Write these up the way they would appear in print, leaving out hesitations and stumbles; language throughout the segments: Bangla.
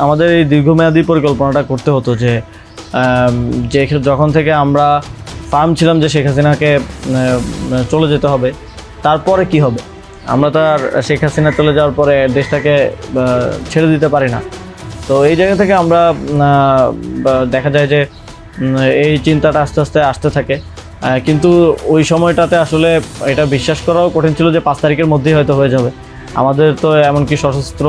আমাদের এই দীর্ঘমেয়াদী পরিকল্পনাটা করতে হতো যে যখন থেকে আমরা ফার্ম ছিলাম যে শেখ হাসিনাকে চলে যেতে হবে, তারপরে কি হবে। আমরা তো আর শেখ হাসিনা চলে যাওয়ার পরে দেশটাকে ছেড়ে দিতে পারি না। তো এই জায়গা থেকে আমরা দেখা যায় যে এই চিন্তাটা আস্তে আস্তে আসতে থাকে। কিন্তু ওই সময়টাতে আসলে এটা বিশ্বাস করাও কঠিন ছিল যে 5 তারিখের মধ্যেই হয়তো হয়ে যাবে। আমাদের তো এমনকি সশস্ত্র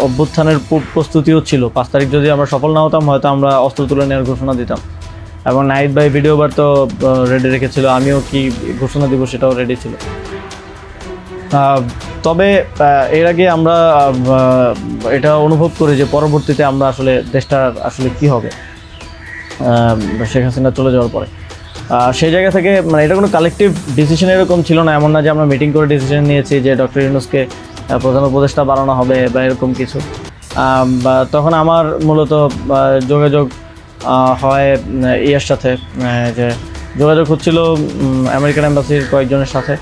অভ্যুত্থানের প্রস্তুতিও ছিল। 5 তারিখ যদি আমরা সফল না হতাম, হয়তো আমরা অস্ত্র তুলে নেওয়ার ঘোষণা দিতাম। এবং নাহিদ ভাই ভিডিওবার তো রেডি রেখেছিল, আমিও কি ঘোষণা দিব সেটাও রেডি ছিল। তবে এর আগে আমরা এটা অনুভব করি যে পরবর্তীতে আমরা আসলে দেশটার আসলে কি হবে শেখ হাসিনা চলে যাওয়ার পরে। সেই জায়গা থেকে মানে এটা কোনো কালেকটিভ ডিসিশন এরকম ছিল না, এমন না যে আমরা মিটিং করে ডিসিশন নিয়েছি যে ডক্টর ইউনূসকে প্রধান উপদেষ্টা বানানো হবে বা এরকম কিছু। তখন আমার মূলত যোগাযোগ হয় ইয়ার সাথে, যে যোগাযোগ হচ্ছিল আমেরিকান এম্বাসির কয়েকজনের সাথে।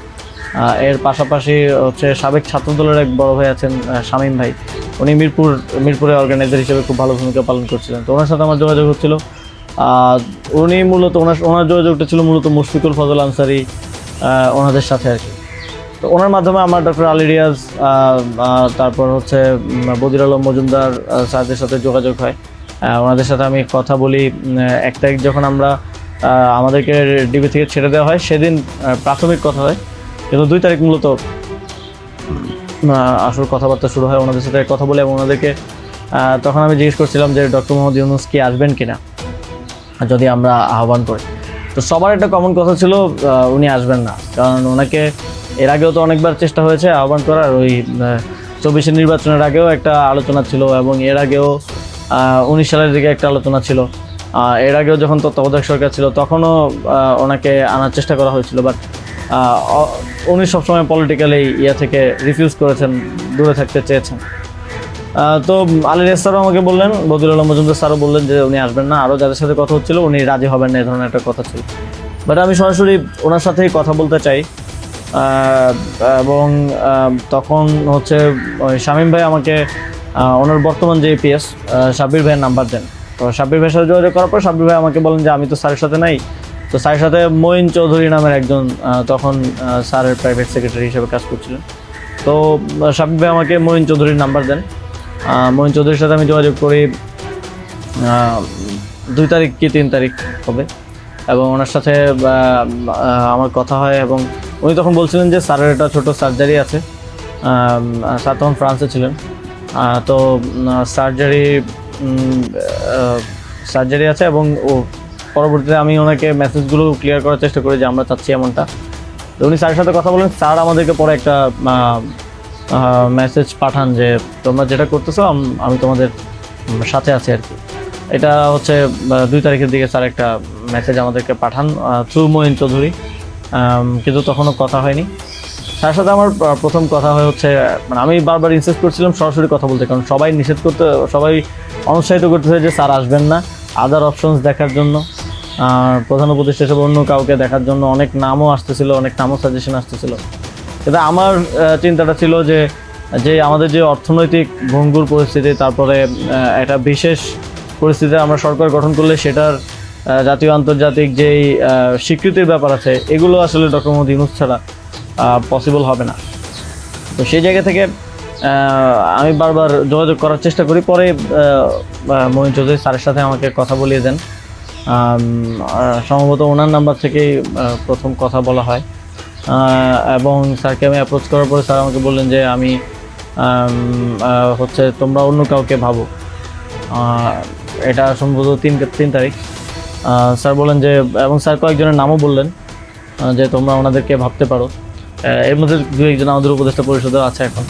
এর পাশাপাশি হচ্ছে সাবেক ছাত্রদলের এক বড় ভাই আছেন শামীম ভাই, উনি মিরপুরে অর্গানাইজার হিসেবে খুব ভালো ভূমিকা পালন করছিলেন। তো ওনার সাথে আমার যোগাযোগ হচ্ছিল। উনি মূলত ওনার যোগাযোগটা ছিল মূলত মুশফিকুল ফজল আনসারি ওনাদের সাথে আর কি। তো ওনার মাধ্যমে আমার ডক্টর আলী রিয়াজ, তারপর হচ্ছে বদির আলম মজুমদার স্যারদের সাথে যোগাযোগ হয়। ওনাদের সাথে আমি কথা বলি। 1 তারিখ যখন আমাদেরকে ডিবি থেকে ছেড়ে দেওয়া হয়, সেদিন প্রাথমিক কথা হয়, কিন্তু 2 তারিখ মূলত আসল কথাবার্তা শুরু হয়। ওনাদের সাথে কথা বলে এবং ওনাদেরকে তখন আমি জিজ্ঞেস করছিলাম যে ডক্টর মোহাম্মদ ইউনূস কি আসবেন কিনা যদি আমরা আহ্বান করি। তো সবার একটা কমন কথা ছিল উনি আসবেন না, কারণ ওনাকে এর আগেও তো অনেকবার চেষ্টা হয়েছে আহ্বান করার। ওই 24 নির্বাচনের আগেও একটা আলোচনা ছিল এবং এর আগেও 19 সালের দিকে একটা আলোচনা ছিল। এর আগেও যখন তত্ত্বাবধায়ক সরকার ছিল তখনও ওনাকে আনার চেষ্টা করা হয়েছিল, বাট উনি সবসময় পলিটিক্যালি থেকে রিফিউজ করেছেন, দূরে থাকতে চেয়েছেন। তো আলী রিয়াজ স্যারও আমাকে বললেন, বদির আলম মজুমদার স্যারও বললেন যে উনি আসবেন না। আরও যাদের সাথে কথা হচ্ছিল উনি রাজি হবেন না, এই ধরনের একটা কথা ছিল। বাট আমি সরাসরি ওনার সাথেই কথা বলতে চাই। এবং তখন হচ্ছে শামীম ভাই আমাকে ওনার বর্তমান যে এপিএস সাব্বির ভাইয়ের নাম্বার দেন। তো সাব্বির ভাইয়ের সাথে যোগাযোগ করার পর সাব্বির ভাই আমাকে বলেন যে আমি তো স্যারের সাথে নাই। তো স্যারের সাথে মঈন চৌধুরী নামের একজন তখন স্যারের প্রাইভেট সেক্রেটারি হিসেবে কাজ করছিলেন। তো সাব্বির ভাই আমাকে মঈন চৌধুরীর নাম্বার দেন। মঈন চৌধুরীর সাথে আমি যোগাযোগ করি 2 তারিখ কি 3 তারিখ হবে, এবং ওনার সাথে আমার কথা হয়। এবং উনি তখন বলছিলেন যে স্যারের একটা ছোটো সার্জারি আছে। স্যার তখন ফ্রান্সে ছিলেন। তো সার্জারি আছে এবং পরবর্তীতে আমি ওনাকে মেসেজগুলো ক্লিয়ার করার চেষ্টা করি যে আমরা চাচ্ছি এমনটা। তো উনি স্যারের সাথে কথা বলেন। স্যার আমাদেরকে পরে একটা মেসেজ পাঠান যে তোমরা যেটা করতেছো আমি তোমাদের সাথে আছি আর কি। এটা হচ্ছে 2 তারিখের দিকে স্যার একটা মেসেজ আমাদেরকে পাঠান থ্রু মঈন চৌধুরী, কিন্তু তখনও কথা হয়নি। তার সাথে আমার প্রথম কথা হচ্ছে মানে আমি বারবার ইনসিস্ট করছিলাম সরাসরি কথা বলতে, কারণ সবাই অনুৎসাহিত করতেছে যে স্যার আসবেন না, আদার অপশনস দেখার জন্য, প্রধান উপদেষ্টা হিসেবে অন্য কাউকে দেখার জন্য অনেক নামও আসতেছিল, অনেক নামও সাজেশন আসতেছিল। কিন্তু আমার চিন্তাটা ছিল যে আমাদের যে অর্থনৈতিক ভঙ্গুর পরিস্থিতি, তারপরে একটা বিশেষ পরিস্থিতিতে আমরা সরকার গঠন করলে সেটার জাতীয় আন্তর্জাতিক যেই স্বীকৃতির ব্যাপার আছে, এগুলো আসলে ডক্টর মোহাম্মদ ইউনূস ছাড়া পসিবল হবে না। তো সেই জায়গা থেকে আমি বারবার যোগাযোগ করার চেষ্টা করি। পরে মঈন চৌধুরী স্যারের সাথে আমাকে কথা বলিয়ে দেন। সম্ভবত ওনার নাম্বার থেকেই প্রথম কথা বলা হয়। এবং স্যারকে আমি অ্যাপ্রোচ করার পরে স্যার আমাকে বললেন যে আমি হচ্ছে তোমরা অন্য কাউকে ভাবো। এটা সম্ভবত 3 তারিখ। স্যার বললেন যে, এবং স্যার কয়েকজনের নামও বললেন যে তোমরা ওনাদেরকে ভাবতে পারো। এর মধ্যে 2-1 জন আমাদের উপদেষ্টা পরিষদে আছে এখন।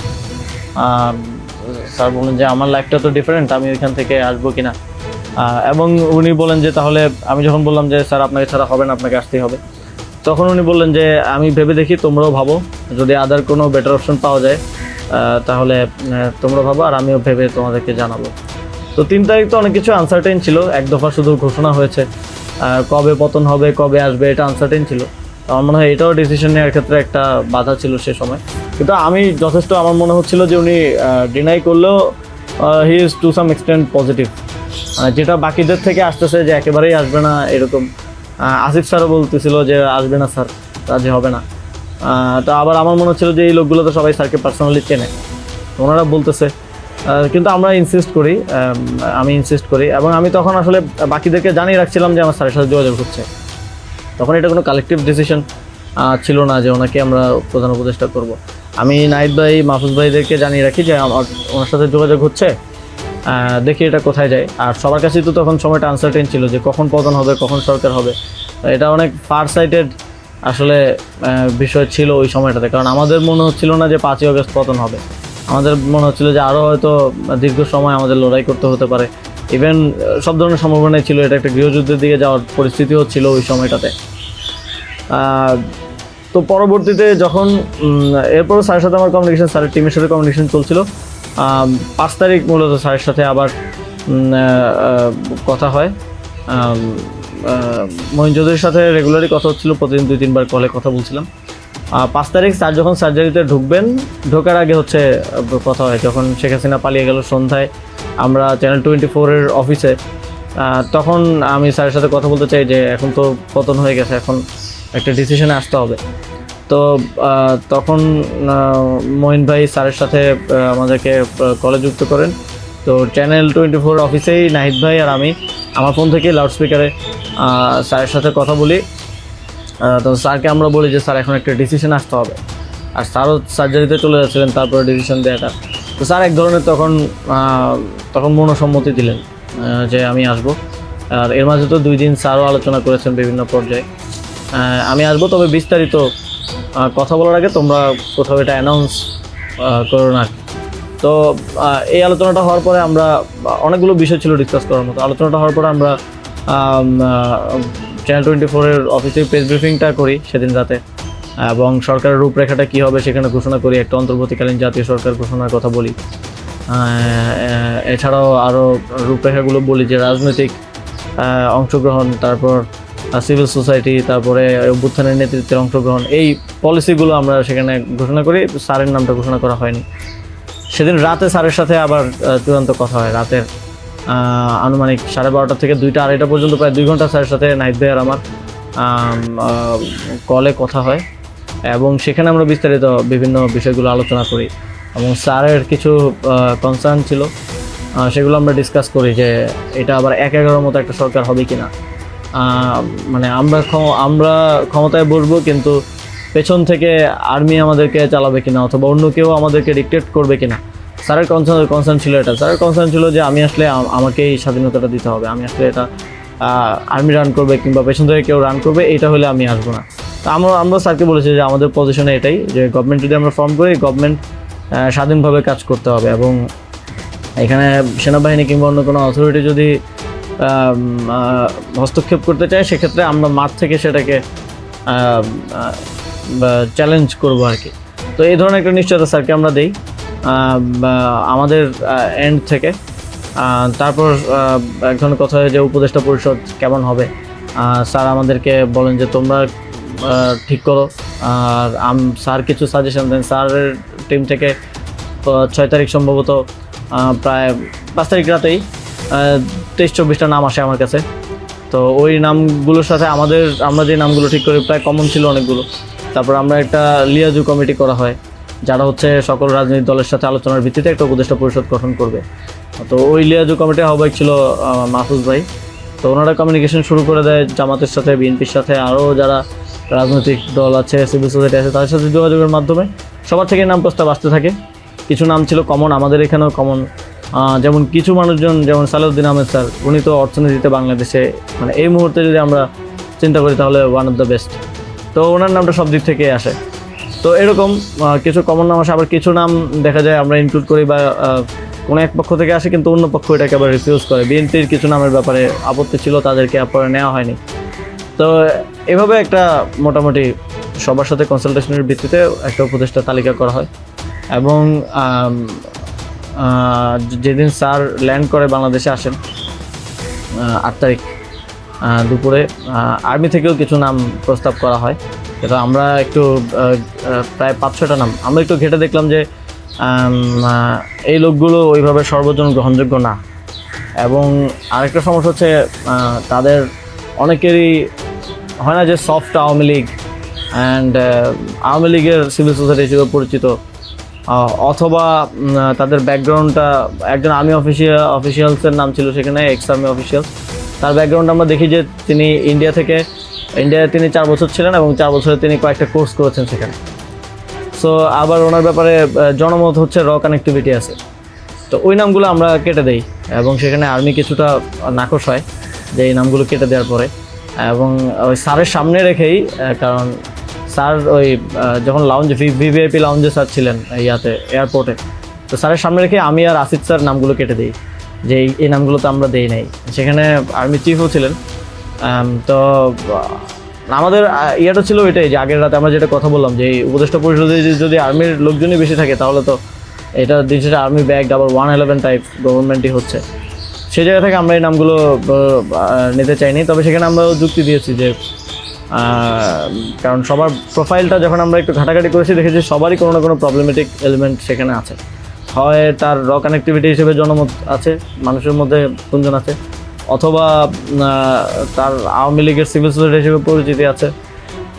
স্যার বললেন যে আমার লাইফটা তো ডিফারেন্ট, আমি ওইখান থেকে আসবো কিনা। এবং উনি বলেন যে তাহলে আমি যখন বললাম যে স্যার আপনাকে ছাড়া হবে না, আপনাকে আসতেই হবে, তখন উনি বললেন যে আমি ভেবে দেখি, তোমরাও ভাবো, যদি আদার কোনো বেটার অপশন পাওয়া যায় তাহলে তোমরা ভাবো, আর আমিও ভেবে তোমাদেরকে জানাবো। তো 3 তারিখ তো অনেক কিছু আনসার্টেন ছিল। এক দফা শুধু ঘোষণা হয়েছে, কবে পতন হবে, কবে আসবে, এটা আনসার্টেন ছিল। আমার মনে হয় এটাও ডিসিশন নেওয়ার ক্ষেত্রে একটা বাধা ছিল সে সময়। কিন্তু আমি যথেষ্ট, আমার মনে হচ্ছিল যে উনি ডিনাই করলেও he is to some extent positive, যেটা বাকিদের থেকে আসতেছে যে একেবারেই আসবে না এরকম। আসিফ স্যারও বলতেছিল যে আসবে না স্যার, রাজি হবে না। তো আবার আমার মনে হচ্ছিল যে এই লোকগুলো তো সবাই স্যারকে পার্সোনালি চেনে, ওনারা বলতেছে, কিন্তু আমরা ইনসিস্ট করি, আমি ইনসিস্ট করি, এবং আমি তখন আসলে বাকিদেরকে জানিয়ে রাখছিলাম যে আমার স্যারের সাথে যোগাযোগ হচ্ছে। তখন এটা কোনো কালেকটিভ ডিসিশন ছিল না যে ওনাকে আমরা প্রধান উপদেষ্টা করব। আমি নাহিদ ভাই, মাহফুজ ভাইদেরকে জানিয়ে রাখি যে আমার ওনার সাথে যোগাযোগ হচ্ছে, দেখি এটা কোথায় যায়। আর সবার কাছেই তো তখন সময়টা আনসার্টেন ছিল যে কখন পতন হবে, কখন সরকার হবে। এটা অনেক ফার সাইটেড আসলে বিষয় ছিল ওই সময়টাতে, কারণ আমাদের মনে হচ্ছিল না যে 5ই আগস্ট পতন হবে। আমাদের মনে হচ্ছিল যে আরও হয়তো দীর্ঘ সময় আমাদের লড়াই করতে হতে পারে। ইভেন সব ধরনের সম্ভাবনাই ছিল, এটা একটা গৃহযুদ্ধের দিকে যাওয়ার পরিস্থিতিও ছিল ওই সময়টাতে। তো পরবর্তীতে যখন এরপরও স্যারের সাথে আমার কমিউনিকেশন, স্যারের টিমের সাথে কমিউনিকেশন চলছিল। 5 তারিখ মূলত স্যারের সাথে আবার কথা হয়। মহিন চৌধুরীর সাথে রেগুলারই কথা হচ্ছিল, প্রতিদিন 2-3 বার কলে কথা বলছিলাম। 5 তারিখ স্যার যখন সার্জারিতে ঢুকবেন, ঢোকার আগে হচ্ছে কথা হয়, যখন শেখ হাসিনা পালিয়ে গেল সন্ধ্যায় আমরা চ্যানেল 24-এর অফিসে। তখন আমি স্যারের সাথে কথা বলতে চাই যে এখন তো পতন হয়ে গেছে, এখন একটা ডিসিশনে আসতে হবে। তো তখন মহিন ভাই স্যারের সাথে আমাদেরকে কলে যুক্ত করেন। তো চ্যানেল 24 অফিসেই নাহিদ ভাই আর আমি আমার ফোন থেকে লাউডস্পিকারে স্যারের সাথে কথা বলি। তো স্যারকে আমরা বলি যে স্যার এখন একটা ডিসিশন আসতে হবে, আর স্যারও সার্জারিতে চলে যাচ্ছিলেন তারপরে ডিসিশন দেওয়াটা। তো স্যার এক ধরনের তখন মনোসম্মতি দিলেন যে আমি আসব। আর এর মাঝে তো 2 দিন স্যারও আলোচনা করেছেন বিভিন্ন পর্যায়ে, আমি আসবো, তবে বিস্তারিত কথা বলার আগে তোমরা কোথাও এটা অ্যানাউন্স করো না। তো এই আলোচনাটা হওয়ার পরে আমরা অনেকগুলো বিষয় ছিল ডিসকাস করার মতো। আলোচনাটা হওয়ার পরে আমরা চ্যানেল 24-এর অফিসে প্রেস ব্রিফিংটা করি সেদিন রাতে, এবং সরকারের রূপরেখাটা কী হবে সেখানে ঘোষণা করি, একটা অন্তর্বর্তীকালীন জাতীয় সরকার ঘোষণার কথা বলি। এছাড়াও আরও রূপরেখাগুলো বলি যে রাজনৈতিক অংশগ্রহণ, তারপর সিভিল সোসাইটি, তারপরে অভ্যুত্থানের নেতৃত্বের অংশগ্রহণ, এই পলিসিগুলো আমরা সেখানে ঘোষণা করি। স্যারের নামটা ঘোষণা করা হয়নি। সেদিন রাতে স্যারের সাথে আবার চূড়ান্ত কথা হয়, রাতের আনুমানিক 12:30 থেকে 2টা-2:30 পর্যন্ত প্রায় 2 ঘন্টা স্যারের সাথে নাহিদ ভাই আর আমার কলে কথা হয়, এবং সেখানে আমরা বিস্তারিত বিভিন্ন বিষয়গুলো আলোচনা করি, এবং স্যারের কিছু কনসার্ন ছিল সেগুলো আমরা ডিসকাস করি যে এটা আবার 1-11 মতো একটা সরকার হবে কিনা, মানে আমরা ক্ষমতায় বসবো কিন্তু পেছন থেকে আর্মি আমাদেরকে চালাবে কিনা, অথবা অন্য কেউ আমাদেরকে ডিক্টেট করবে কিনা। স্যারের কনসার্ন ছিল এটা। স্যারের কনসার্ন ছিল যে আমি আসলে আমাকেই স্বাধীনতাটা দিতে হবে, আমি আসলে এটা আর্মি রান করবে কিংবা পেছন থেকে কেউ রান করবে, এটা হলে আমি আসবো না। তো আমরা স্যারকে বলেছি যে আমাদের পজিশনে এটাই, যে গভর্নমেন্ট যদি আমরা ফর্ম করি, গভর্নমেন্ট স্বাধীনভাবে কাজ করতে হবে, এবং এখানে সেনাবাহিনী কিংবা অন্য কোনো অথরিটি যদি হস্তক্ষেপ করতে চায় সেক্ষেত্রে আমরা মাঠ থেকে সেটাকে চ্যালেঞ্জ করবো আর কি। তো এই ধরনের একটা নিশ্চয়তা স্যারকে আমরা দিই আমাদের এন্ড থেকে। তারপর এক ধরনের কথা হয় যে উপদেষ্টা পরিষদ কেমন হবে, স্যার আমাদেরকে বলেন যে তোমরা ঠিক করো, আর স্যার কিছু সাজেশন দেন। স্যারের টিম থেকে 6 তারিখ সম্ভবত প্রায় 5 তারিখ রাতেই 23-24টা নাম আসে আমার কাছে। তো ওই নামগুলোর সাথে আমরা যে নামগুলো ঠিক করি প্রায় কমন ছিল অনেকগুলো। তারপর আমরা একটা লিয়াজু কমিটি করা হয়, যারা হচ্ছে সকল রাজনৈতিক দলের সাথে আলোচনার ভিত্তিতে একটা উপদেষ্টা পরিষদ গঠন করবে। তো ওই লিয়াজু কমিটির আহ্বায়ক ছিল মাহফুজ ভাই। তো ওনারা কমিউনিকেশন শুরু করে দেয় জামাতের সাথে, বিএনপির সাথে, আরও যারা রাজনৈতিক দল আছে, সিভিল সোসাইটি আছে, তাদের সাথে যোগাযোগের মাধ্যমে সবার থেকে নাম প্রস্তাব আসতে থাকে। কিছু নাম ছিল কমন, আমাদের এখানেও কমন, যেমন কিছু মানুষজন, যেমন সালাউদ্দিন আহমেদ স্যার, উনি তো অর্থনীতিতে বাংলাদেশে মানে এই মুহূর্তে যদি আমরা চিন্তা করি তাহলে ওয়ান অফ দ্য বেস্ট। তো ওনার নামটা সব দিক থেকে আসে। তো এরকম কিছু কমন নাম আসে, আবার কিছু নাম দেখা যায় আমরা ইনক্লুড করি বা কোনো এক পক্ষ থেকে আসে কিন্তু অন্য পক্ষ এটাকে আবার রিফিউজ করে। বিএনপির কিছু নামের ব্যাপারে আপত্তি ছিল, তাদেরকে পরে নেওয়া হয়নি। তো এভাবে একটা মোটামুটি সবার সাথে কনসালটেশনের ভিত্তিতে একটা উপদেষ্টা তালিকা করা হয়, এবং যেদিন স্যার ল্যান্ড করে বাংলাদেশে আসেন 8 তারিখ দুপুরে, আর্মি থেকেও কিছু নাম প্রস্তাব করা হয়। এটা আমরা একটু প্রায় 5-6টা নাম আমরা একটু ঘেটে দেখলাম যে এই লোকগুলো ওইভাবে সর্বজন গ্রহণযোগ্য না। এবং আরেকটা সমস্যা হচ্ছে তাদের অনেকেরই হয় না যে সফট আওয়ামী লীগ অ্যান্ড আওয়ামী লীগের সিভিল সোসাইটি হিসেবে পরিচিত, অথবা তাদের ব্যাকগ্রাউন্ডটা একজন আর্মি অফিসিয়ালসের নাম ছিল সেখানে, এক্স আর্মি অফিসিয়াল। তার ব্যাকগ্রাউন্ড আমরা দেখি যে তিনি ইন্ডিয়ায় তিনি 4 বছর ছিলেন এবং 4 বছরে তিনি কয়েকটা কোর্স করেছেন সেখানে। সো আবার ওনার ব্যাপারে জনমত হচ্ছে কানেক্টিভিটি আছে। তো ওই নামগুলো আমরা কেটে দেই এবং সেখানে আর্মি কিছুটা নাকশ হয় যে এই নামগুলো কেটে দেওয়ার পরে। এবং ওই স্যারের সামনে রেখেই, কারণ স্যার ওই যখন ভিভিআইপি লাউঞ্জে স্যার ছিলেন এয়ারপোর্টে, তো স্যারের সামনে রেখে আমি আর আসিফ স্যার নামগুলো কেটে দিই যে এই নামগুলো তো আমরা দেই নাই। সেখানে আর্মি চিফও ছিলেন। তো আমাদের ইয়েটা ছিল এটাই যে আগের রাতে আমরা যেটা কথা বললাম যে এই উপদেষ্টা পরিষদে যদি আর্মির লোকজনই বেশি থাকে তাহলে তো এটা দিন শেষে আর্মি ব্যাগ আবার 111 টাইপ গভর্নমেন্টই হচ্ছে। সেই জায়গা থেকে আমরা এই নামগুলো নিতে চাইনি। তবে সেখানে আমরা যুক্তি দিয়েছি যে কারণ সবার প্রোফাইলটা যখন আমরা একটু ঘাটাঘাটি করেছি দেখেছি সবারই কোনো না কোনো প্রবলেমেটিক এলিমেন্ট সেখানে আছে। হয় তার কানেক্টিভিটি হিসেবে জনমত আছে, মানুষের মধ্যে গুঞ্জন আছে, অথবা তার আওয়ামী লীগের সিভিল সোসাইটি হিসেবে পরিচিতি আছে।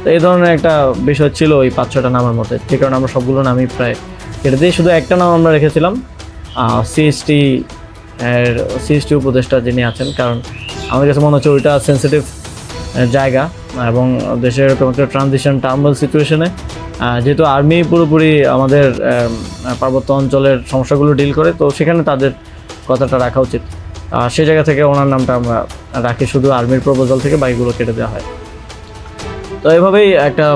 তো এই ধরনের একটা বিষয় ছিল ওই 5-6টা নামের মধ্যে। যে কারণে আমরা সবগুলো নামই প্রায় কেটে দিয়ে শুধু একটা নাম আমরা রেখেছিলাম, সিএসটি উপদেষ্টা যিনি আছেন। কারণ আমার কাছে মনে হচ্ছে ওইটা সেন্সিটিভ জায়গা এবং দেশের এরকম একটা ট্রানজিশন টার্মাল সিচুয়েশনে যেহেতু আর্মি পুরোপুরি আমাদের পার্বত্য অঞ্চলের সমস্যাগুলো ডিল করে, তো সেখানে তাদের কথাটা রাখা উচিত। সেই জায়গা থেকে ওনার নামটা আমরা রাখি, শুধু আর্মির প্রপোজাল থেকে বাকিগুলো কেটে দেওয়া হয়। তো এভাবেই একটা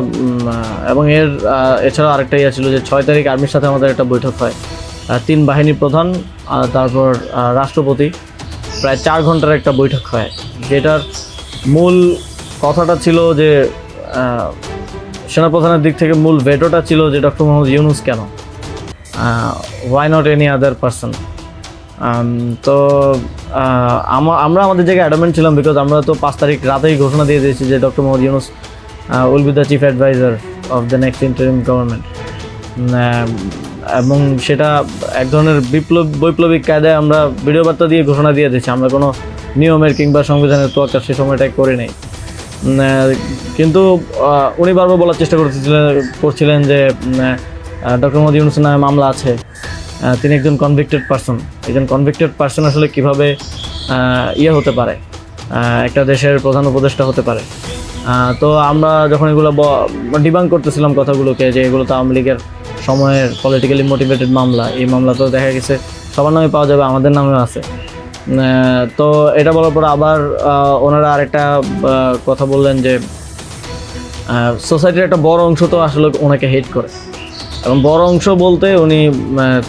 এবং এছাড়াও আরেকটা ইয়ে ছিল যে 6 তারিখ আর্মির সাথে আমাদের একটা বৈঠক হয়, 3 বাহিনী প্রধান তারপর রাষ্ট্রপতি, প্রায় 4 ঘন্টার একটা বৈঠক হয়। যেটার মূল কথাটা ছিল যে সেনাপ্রধানের দিক থেকে মূল ভেটোটা ছিল যে ডক্টর মোহাম্মদ ইউনূস কেন, why not any other person. তো আমরা আমাদের জায়গায় অ্যাডামেন্ট ছিলাম, বিকজ আমরা তো 5 তারিখ রাতেই ঘোষণা দিয়ে দিয়েছি যে doctor Mohammad Yunus will be the chief adviser of the next interim government. এবং সেটা এক ধরনের বৈপ্লবিক কায়দায় আমরা ভিডিও বার্তা দিয়ে ঘোষণা দিয়ে দিয়েছি, আমরা কোনো নিয়মের কিংবা সংবিধানের তোয়াক্কা সে সময়টাই করে নেই। কিন্তু উনি বারবার বলার চেষ্টা করছিলেন যে ডক্টর মোহাম্মদ ইউনূসের নামে মামলা আছে, তিনি একজন কনভিক্টেড পার্সন আসলে কীভাবে হতে পারে, একটা দেশের প্রধান উপদেষ্টা হতে পারে। তো আমরা যখন এগুলো ডিবাঙ্ক করতেছিলাম কথাগুলোকে যে এগুলো তো আওয়ামী লীগের সময়ের পলিটিক্যালি মোটিভেটেড মামলা, এই মামলা তো দেখা গেছে সবার নামে পাওয়া যাবে, আমাদের নামেও আছে। তো এটা বলার পর আবার ওনারা আরেকটা কথা বললেন যে সোসাইটির একটা বড় অংশ তো আসলে ওনাকে হেট করে, এবং বড় অংশ বলতে উনি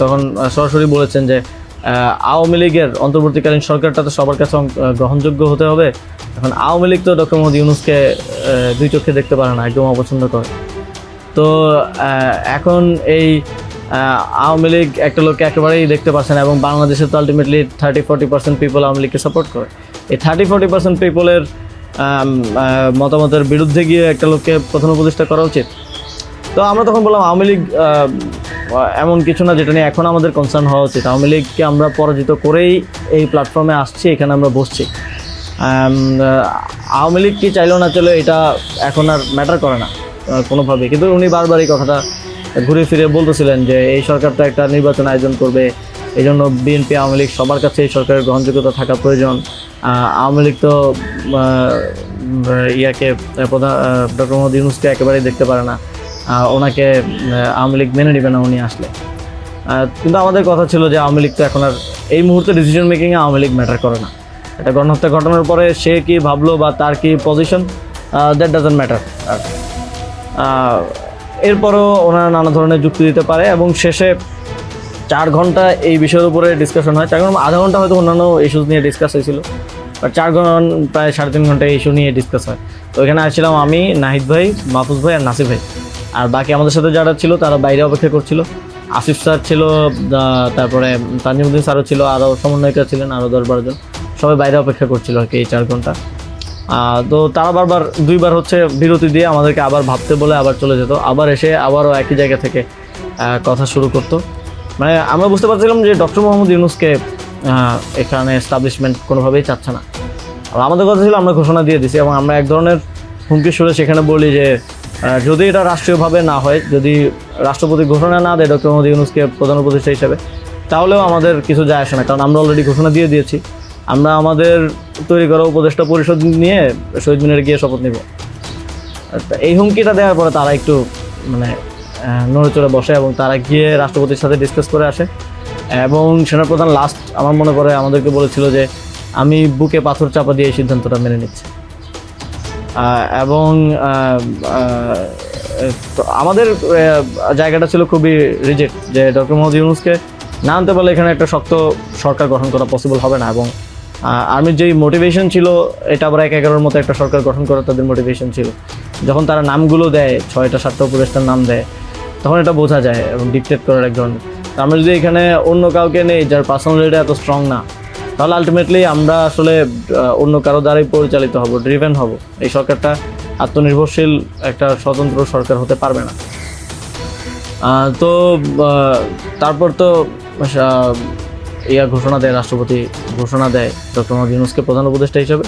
তখন সরাসরি বলেছেন যে আওয়ামী লীগের অন্তর্বর্তীকালীন সরকারটা তো সবার কাছে গ্রহণযোগ্য হতে হবে। এখন আওয়ামী লীগ তো ডক্টর মোহাম্মদ ইউনূসকে 2 চোখে দেখতে পারে না, একদম অপছন্দ করে। তো এখন এই আওয়ামী লীগ একটা লোককে একেবারেই দেখতে পাচ্ছে না, এবং বাংলাদেশে তো আলটিমেটলি 30-40% পিপল আওয়ামী লীগকে সাপোর্ট করে। এই 30-40% পিপলের মতামতের বিরুদ্ধে গিয়ে একটা লোককে প্রধান উপদেষ্টা করা উচিত। তো আমরা তখন বললাম আওয়ামী লীগ এমন কিছু না যেটা নিয়ে এখন আমাদের কনসার্ন হওয়া উচিত। আওয়ামী লীগকে আমরা পরাজিত করেই এই প্ল্যাটফর্মে আসছি, এখানে আমরা বসছি। আওয়ামী লীগ কি চাইলেও না চলে এটা এখন আর ম্যাটার করে না কোনোভাবেই। কিন্তু উনি বারবার এই কথাটা ঘুরে ফিরে বলতেছিলেন যে এই সরকার তো একটা নির্বাচন আয়োজন করবে, এই জন্য বিএনপি আওয়ামী লীগ সবার কাছে এই সরকারের গ্রহণযোগ্যতা থাকা প্রয়োজন। আওয়ামী লীগ তো প্রধান ডক্টর মোহাম্মদ ইউনূসকে একেবারেই দেখতে পারে না, ওনাকে আওয়ামী লীগ মেনে নেবে না উনি আসলে। কিন্তু আমাদের কথা ছিল যে আওয়ামী লীগ তো এখন আর এই মুহূর্তে ডিসিশন মেকিংয়ে আওয়ামী লীগ ম্যাটার করে না। এটা গণহত্যা ঘটনার পরে সে কি ভাবলো বা তার কি পজিশন, দ্যাট ডাজন্ট ম্যাটার। এরপরও ওনারা নানা ধরনের যুক্তি দিতে পারে, এবং শেষে 4 ঘন্টা এই বিষয়ের উপরে ডিসকাশন হয়। 4 ঘন্টা, আধা ঘন্টা হয়তো অন্যান্য ইস্যুস নিয়ে ডিসকাস হয়েছিল, বাট 4 ঘন্টা প্রায় 3.5 ঘন্টা ইস্যু নিয়ে ডিসকাস হয়। তো এখানে আসছিলাম আমি, নাহিদ ভাই, মাহফুজ ভাই আর নাসির ভাই, আর বাকি আমাদের সাথে যারা ছিল তারা বাইরে অপেক্ষা করছিল। আসিফ স্যার ছিল, তারপরে তানজিমুদ্দিন স্যারও ছিল, আরও সমন্বয়িকা ছিলেন আরও 10-12 জন, সবাই বাইরে অপেক্ষা করছিল আর কি এই 4 ঘন্টা। তো তারা বারবার 2বার হচ্ছে বিরতি দিয়ে আমাদেরকে আবার ভাবতে বলে আবার চলে যেত, আবার এসে আবারও একই জায়গা থেকে কথা শুরু করতো। মানে আমরা বুঝতে পারছিলাম যে ডক্টর মোহাম্মদ ইউনূসকে এখানে এস্টাবলিশমেন্ট কোনোভাবেই চাচ্ছে না। আর আমাদের কথা ছিল আমরা ঘোষণা দিয়ে দিছি এবং আমরা এক ধরনের হুমকি সুরে সেখানে বলি যে যদি এটা রাষ্ট্রীয়ভাবে না হয়, যদি রাষ্ট্রপতি ঘোষণা না দেয় ডক্টর মোহাম্মদ ইউনূসকে প্রধান উপদেষ্টা হিসেবে, তাহলেও আমাদের কিছু যায় আসে না, কারণ আমরা অলরেডি ঘোষণা দিয়ে দিয়েছি। আমরা আমাদের তৈরি করা উপদেষ্টা পরিষদ নিয়ে শহীদ মিনারে গিয়ে শপথ নিব। এই হুমকিটা দেওয়ার পরে তারা একটু মানে নড়ে চড়ে বসে এবং তারা গিয়ে রাষ্ট্রপতির সাথে ডিসকাস করে আসে। এবং সেনাপ্রধান লাস্ট আমার মনে করে আমাদেরকে বলেছিল যে আমি বুকে পাথর চাপা দিয়ে এই সিদ্ধান্তটা মেনে নিচ্ছি। এবং তো আমাদের জায়গাটা ছিল খুবই রিজেক্ট যে ডক্টর মোহাম্মদ ইউনূসকে না আনতে পারলে এখানে একটা শক্ত সরকার গঠন করা পসিবল হবে না। এবং আর্মির যেই মোটিভেশন ছিল, এটা আবার ১/১১ মতো একটা সরকার গঠন করার তাদের মোটিভেশন ছিল। যখন তারা নামগুলো দেয়, ৬টা-৭টা উপদেষ্টার নাম দেয়, তখন এটা বোঝা যায় এবং ডিকটেট করার এক ধরনের। আমরা যদি এখানে অন্য কাউকে নেই যার পার্সোনালিটি এত স্ট্রং না, তাহলে আলটিমেটলি আমরা আসলে অন্য কারো দ্বারাই পরিচালিত হব, ড্রিভেন হব। এই সরকারটা আত্মনির্ভরশীল একটা স্বতন্ত্র সরকার হতে পারবে না। তো তারপর তো রাষ্ট্রপতি ঘোষণা দেয় ডক্টর মোহাম্মদ ইউনূসকে প্রধান উপদেষ্টা হিসেবে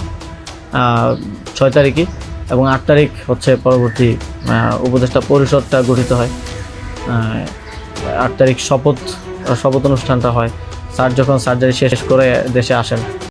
৬ তারিখই, এবং ৮ তারিখ হচ্ছে পরবর্তী উপদেষ্টা পরিষদটা গঠিত হয়। ৮ তারিখ শপথ অনুষ্ঠানটা হয়। স্যার যখন সার্জারি শেষ করে দেশে আসেন,